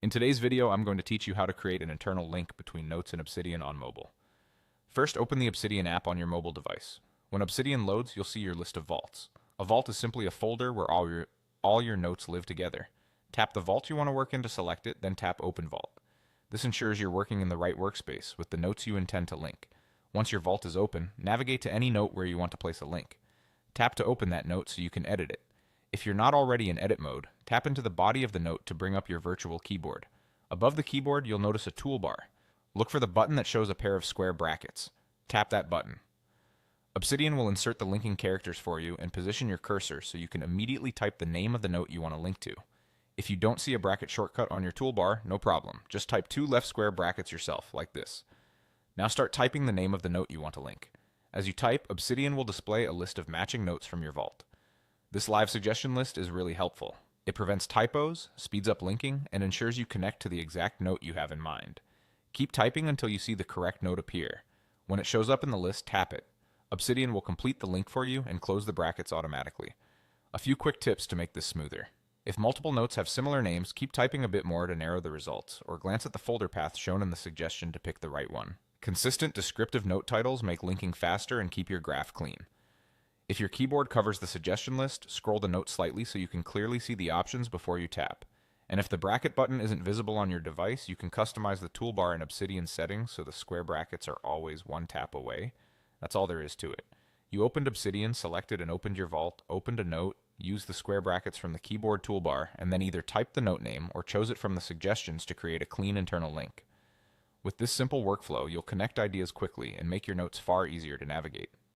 In today's video, I'm going to teach you how to create an internal link between Notes and Obsidian on mobile. First, open the Obsidian app on your mobile device. When Obsidian loads, you'll see your list of vaults. A vault is simply a folder where all your notes live together. Tap the vault you want to work in to select it, then tap Open Vault. This ensures you're working in the right workspace with the notes you intend to link. Once your vault is open, navigate to any note where you want to place a link. Tap to open that note so you can edit it. If you're not already in edit mode, tap into the body of the note to bring up your virtual keyboard. Above the keyboard, you'll notice a toolbar. Look for the button that shows a pair of square brackets. Tap that button. Obsidian will insert the linking characters for you and position your cursor so you can immediately type the name of the note you want to link to. If you don't see a bracket shortcut on your toolbar, no problem. Just type two left square brackets yourself, like this. Now start typing the name of the note you want to link. As you type, Obsidian will display a list of matching notes from your vault. This live suggestion list is really helpful. It prevents typos, speeds up linking, and ensures you connect to the exact note you have in mind. Keep typing until you see the correct note appear. When it shows up in the list, tap it. Obsidian will complete the link for you and close the brackets automatically. A few quick tips to make this smoother. If multiple notes have similar names, keep typing a bit more to narrow the results, or glance at the folder path shown in the suggestion to pick the right one. Consistent descriptive note titles make linking faster and keep your graph clean. If your keyboard covers the suggestion list, scroll the note slightly so you can clearly see the options before you tap. And if the bracket button isn't visible on your device, you can customize the toolbar in Obsidian settings so the square brackets are always one tap away. That's all there is to it. You opened Obsidian, selected and opened your vault, opened a note, used the square brackets from the keyboard toolbar, and then either typed the note name or chose it from the suggestions to create a clean internal link. With this simple workflow, you'll connect ideas quickly and make your notes far easier to navigate.